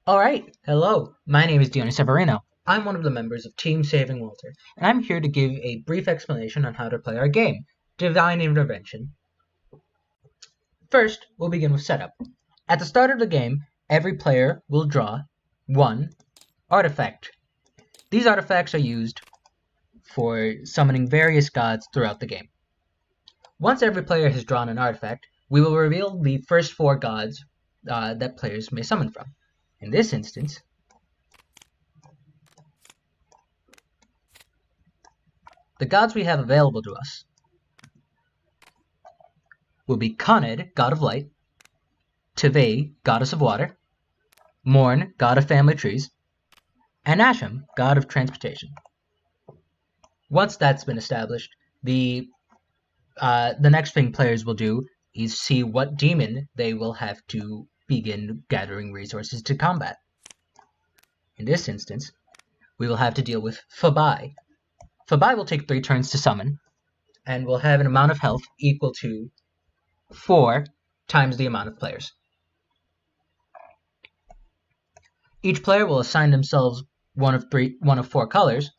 Alright, hello. My name is Dion Severino. I'm one of the members of Team Saving Walter, and I'm here to give a brief explanation on how to play our game, Divine Intervention. First, we'll begin with setup. At the start of the game, every player will draw one artifact. These artifacts are used for summoning various gods throughout the game. Once every player has drawn an artifact, we will reveal the first four gods that players may summon from. In this instance, the gods we have available to us will be Khaned, god of light, Tevei, goddess of water, Morn, god of family trees, and Asham, god of transportation. Once that's been established, the next thing players will do is see what demon they will have to begin gathering resources to combat. In this instance, we will have to deal with Fabai. Fabai will take 3 turns to summon, and will have an amount of health equal to 4 times the amount of players. Each player will assign themselves one of 4 colors,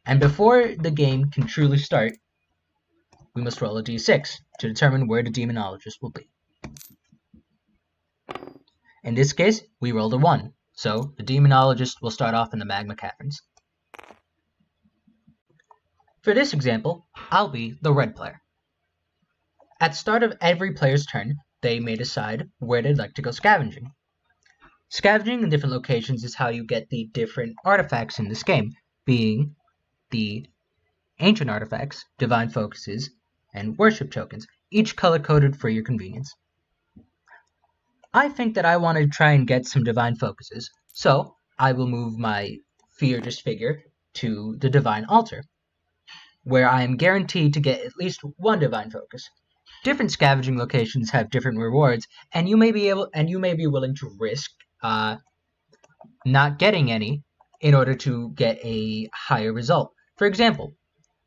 and before the game can truly start, we must roll a d6 to determine where the demonologist will be. In this case, we rolled a 1, so the demonologist will start off in the magma caverns. For this example, I'll be the red player. At the start of every player's turn, they may decide where they'd like to go scavenging. Scavenging in different locations is how you get the different artifacts in this game, being the ancient artifacts, divine focuses, and worship tokens, each color-coded for your convenience. I think that I want to try and get some divine focuses, so I will move my Fearless figure to the divine altar, where I am guaranteed to get at least 1 divine focus. Different scavenging locations have different rewards, and you may be willing to risk not getting any in order to get a higher result. For example,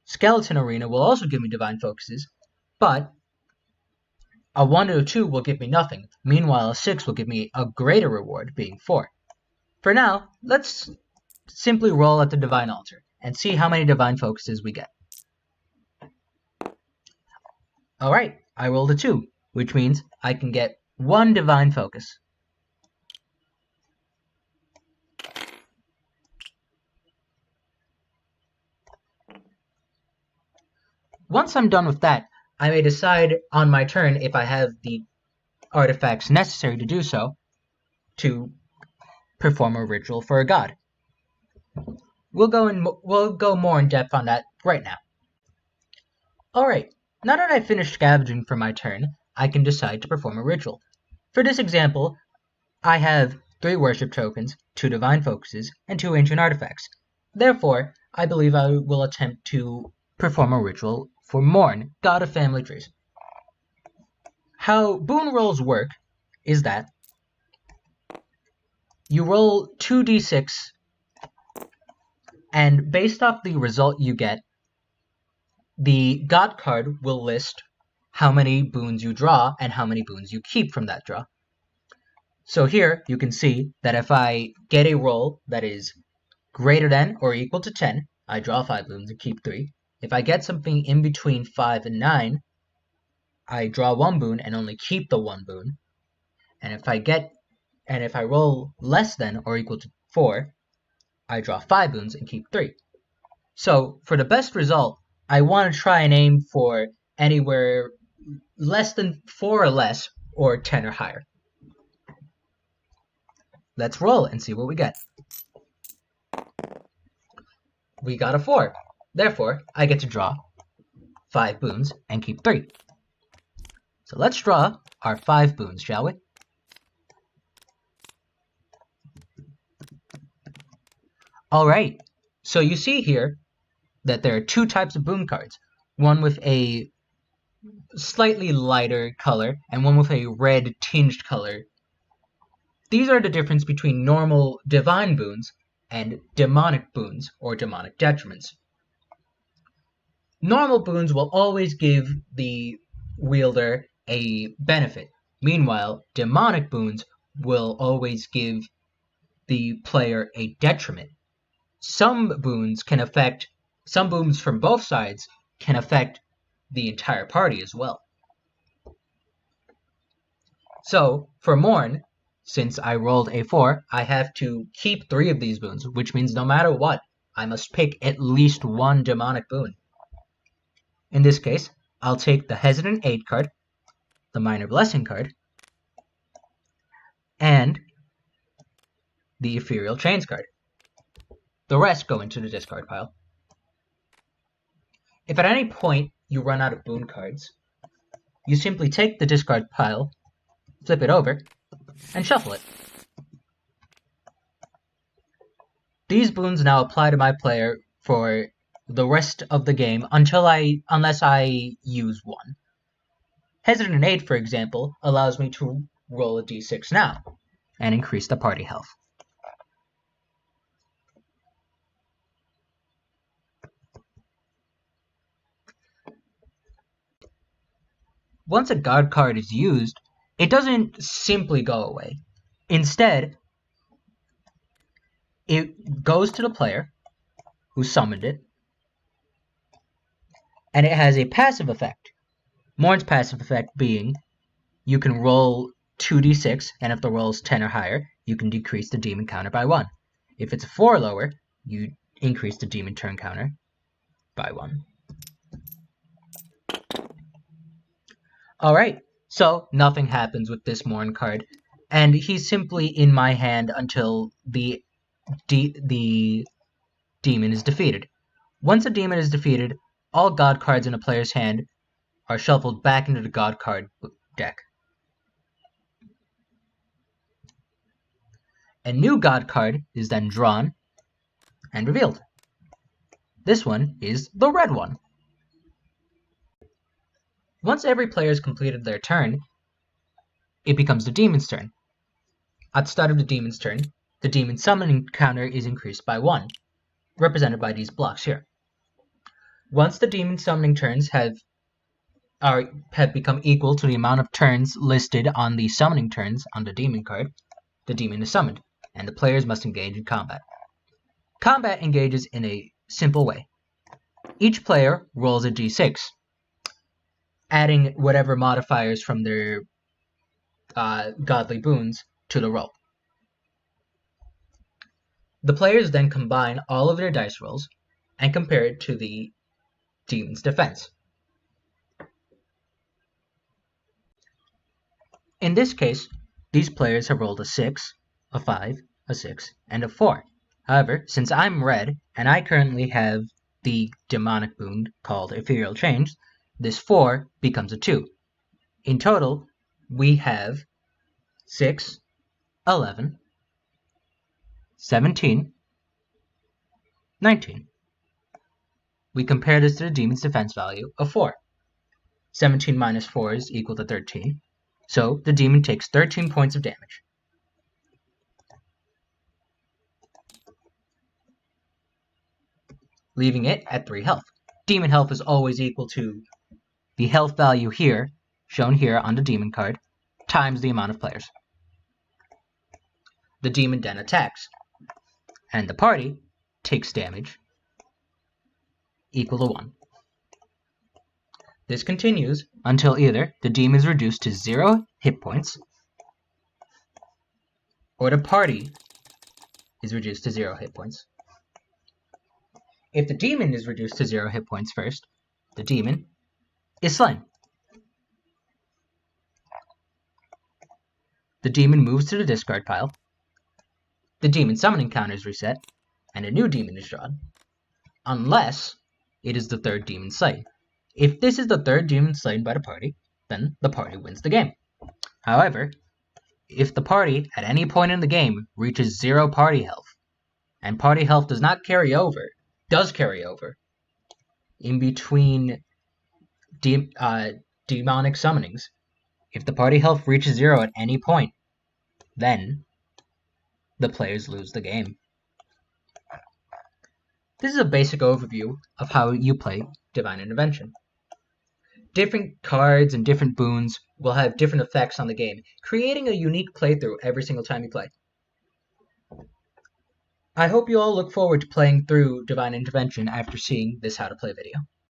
Skeleton Arena will also give me divine focuses, but a 1 or 2 will give me nothing. Meanwhile, a 6 will give me a greater reward, being 4. For now, let's simply roll at the divine altar and see how many divine focuses we get. Alright, I rolled a 2, which means I can get 1 divine focus. Once I'm done with that, I may decide on my turn if I have the artifacts necessary to do so to perform a ritual for a god. We'll go more in depth on that right now. Alright, now that I've finished scavenging for my turn, I can decide to perform a ritual. For this example, I have 3 worship tokens, 2 divine focuses, and 2 ancient artifacts. Therefore, I believe I will attempt to perform a ritual for Morn, god of family trees. How boon rolls work is that you roll 2d6, and based off the result you get, the god card will list how many boons you draw and how many boons you keep from that draw. So here you can see that if I get a roll that is greater than or equal to 10, I draw 5 boons and keep 3. If I get something in between 5 and 9, I draw 1 boon and only keep the 1 boon. And if I roll less than or equal to 4, I draw 5 boons and keep 3. So for the best result, I want to try and aim for anywhere less than 4 or less, or 10 or higher. Let's roll and see what we get. We got a 4. Therefore, I get to draw 5 boons and keep 3. So let's draw our 5 boons, shall we? Alright, so you see here that there are 2 types of boon cards. One with a slightly lighter color and one with a red tinged color. These are the difference between normal divine boons and demonic boons or demonic detriments. Normal boons will always give the wielder a benefit. Meanwhile, demonic boons will always give the player a detriment. Some boons from both sides can affect the entire party as well. So, for Morn, since I rolled a 4, I have to keep 3 of these boons, which means no matter what, I must pick at least one demonic boon. In this case, I'll take the Hesitant Aid card, the Minor Blessing card, and the Ethereal Chains card. The rest go into the discard pile. If at any point you run out of boon cards, you simply take the discard pile, flip it over, and shuffle it. These boons now apply to my player for the rest of the game unless I use one. Hesitant Aid, for example, allows me to roll a d6 now and increase the party health. Once a God card is used, it doesn't simply go away. Instead, it goes to the player who summoned it, and it has a passive effect. Morn's passive effect being, you can roll 2d6, and if the roll is 10 or higher, you can decrease the demon counter by 1. If it's a 4 or lower, you increase the demon turn counter by 1. Alright, so nothing happens with this Morn card, and he's simply in my hand until the demon is defeated. Once a demon is defeated, all God cards in a player's hand are shuffled back into the God card deck. A new God card is then drawn and revealed. This one is the red one. Once every player has completed their turn, it becomes the demon's turn. At the start of the demon's turn, the demon summoning counter is increased by 1, represented by these blocks here. Once the demon summoning turns have become equal to the amount of turns listed on the summoning turns on the demon card, the demon is summoned, and the players must engage in combat. Combat engages in a simple way. Each player rolls a d6, adding whatever modifiers from their godly boons to the roll. The players then combine all of their dice rolls and compare it to the demon's defense. In this case, these players have rolled a 6, a 5, a 6, and a 4. However, since I'm red, and I currently have the demonic boon called Ethereal Chains, this 4 becomes a 2. In total, we have 6, 11, 17, 19. We compare this to the demon's defense value of 4. 17 minus 4 is equal to 13. So the demon takes 13 points of damage. Leaving it at 3 health. Demon health is always equal to the health value here, shown here on the demon card, times the amount of players. The demon then attacks, and the party takes damage equal to 1. This continues until either the demon is reduced to 0 hit points, or the party is reduced to 0 hit points. If the demon is reduced to 0 hit points first, the demon is slain. The demon moves to the discard pile, the demon summoning counter is reset, and a new demon is drawn, unless it is the third demon slain. If this is the third demon slain by the party, then the party wins the game. However, if the party at any point in the game reaches 0 party health, and party health does carry over in between demonic summonings, if the party health reaches 0 at any point, then the players lose the game. This is a basic overview of how you play Divine Intervention. Different cards and different boons will have different effects on the game, creating a unique playthrough every single time you play. I hope you all look forward to playing through Divine Intervention after seeing this how to play video.